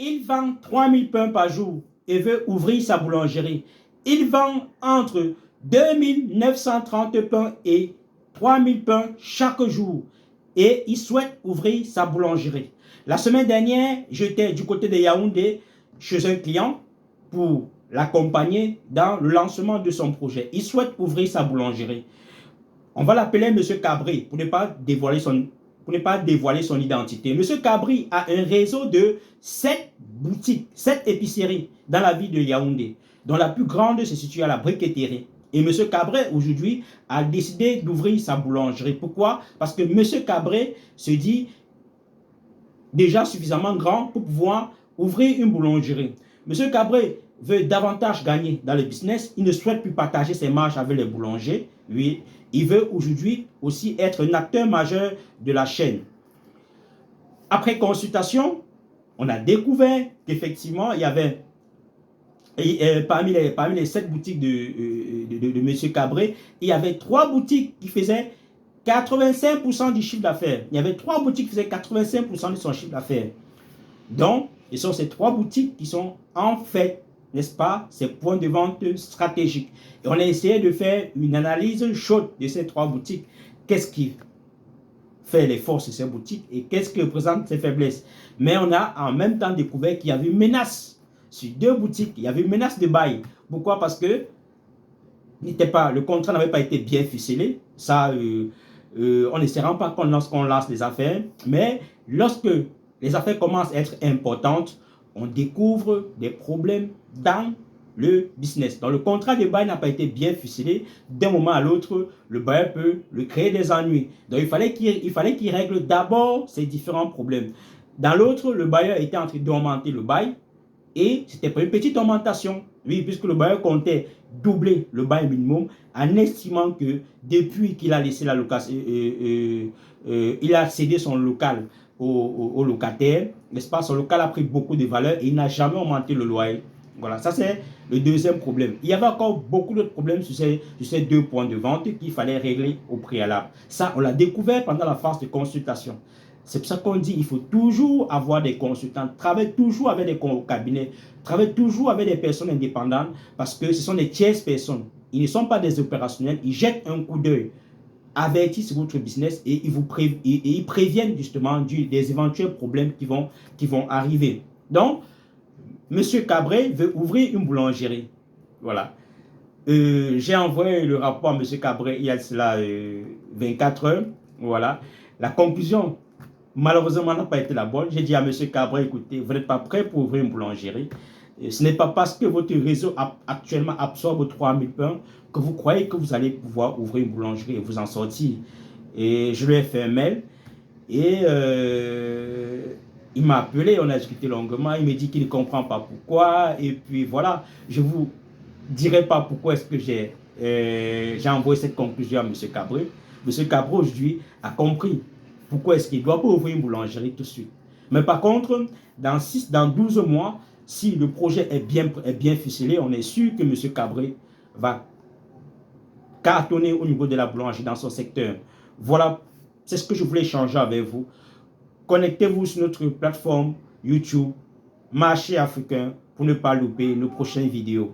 Il vend 3000 pains par jour et veut ouvrir sa boulangerie. Il vend entre 2930 pains et 3000 pains chaque jour et il souhaite ouvrir sa boulangerie. La semaine dernière, j'étais du côté de Yaoundé chez un client pour l'accompagner dans le lancement de son projet. Il souhaite ouvrir sa boulangerie. On va l'appeler M. Cabri pour ne pas dévoiler son identité. M. Cabri a un réseau de 7 boutiques, 7 épiceries dans la ville de Yaoundé, dont la plus grande se situe à la briqueterie. Et M. Cabré, aujourd'hui, a décidé d'ouvrir sa boulangerie. Pourquoi? Parce que M. Cabré se dit déjà suffisamment grand pour pouvoir ouvrir une boulangerie. M. Cabré veut davantage gagner dans le business. Il ne souhaite plus partager ses marges avec les boulangers. Oui, il veut aujourd'hui aussi être un acteur majeur de la chaîne. Après consultation, on a découvert qu'effectivement, il y avait parmi les 7 boutiques de M. Cabré, il y avait 3 boutiques qui faisaient 85% du chiffre d'affaires. Il y avait 3 boutiques qui faisaient 85% de son chiffre d'affaires. Donc, ce sont ces 3 boutiques qui sont en fait, n'est-ce pas, ces points de vente stratégiques. Et on a essayé de faire une analyse chaude de ces 3 boutiques. Qu'est-ce qui fait les forces de ces boutiques et qu'est-ce qui représente ses faiblesses. Mais on a en même temps découvert qu'il y avait une menace sur 2 boutiques. Il y avait une menace de bail. Pourquoi? Parce que le contrat n'avait pas été bien ficelé. Ça, on ne se rend pas compte lorsqu'on lance les affaires. Mais lorsque les affaires commencent à être importantes, on découvre des problèmes dans le business. Donc, le contrat de bail n'a pas été bien ficelé. D'un moment à l'autre, le bailleur peut le créer des ennuis. Donc, il fallait qu'il règle d'abord ces différents problèmes. Dans l'autre, le bailleur était en train d'augmenter le bail et c'était pas une petite augmentation. Oui, puisque le bailleur comptait doubler le bail minimum en estimant que depuis qu'il a laissé la location, il a cédé son local au locataire, n'est-ce pas? Son local a pris beaucoup de valeur et il n'a jamais augmenté le loyer. Voilà, ça c'est le deuxième problème. Il y avait encore beaucoup d'autres problèmes sur ces 2 points de vente qu'il fallait régler au préalable. Ça, on l'a découvert pendant la phase de consultation. C'est pour ça qu'on dit qu'il faut toujours avoir des consultants, travailler toujours avec des cabinets, travailler toujours avec des personnes indépendantes parce que ce sont des tierces personnes. Ils ne sont pas des opérationnels, ils jettent un coup d'œil, avertissent votre business et ils préviennent justement des éventuels problèmes qui vont arriver. Donc, M. Cabré veut ouvrir une boulangerie. Voilà. J'ai envoyé le rapport à M. Cabré il y a cela 24 heures. Voilà. La conclusion, malheureusement, n'a pas été la bonne. J'ai dit à M. Cabré, écoutez, vous n'êtes pas prêt pour ouvrir une boulangerie. Ce n'est pas parce que votre réseau actuellement absorbe 3000 pains que vous croyez que vous allez pouvoir ouvrir une boulangerie et vous en sortir. Et je lui ai fait un mail et il m'a appelé, on a discuté longuement, il me dit qu'il ne comprend pas pourquoi. Et puis voilà, je ne vous dirai pas pourquoi est-ce que j'ai envoyé cette conclusion à M. Cabré. M. Cabré aujourd'hui a compris pourquoi est-ce qu'il ne doit pas ouvrir une boulangerie tout de suite. Mais par contre, dans 12 mois, si le projet est bien ficelé, on est sûr que M. Cabré va cartonner au niveau de la boulangerie dans son secteur. Voilà, c'est ce que je voulais échanger avec vous. Connectez-vous sur notre plateforme YouTube Marché Africain pour ne pas louper nos prochaines vidéos.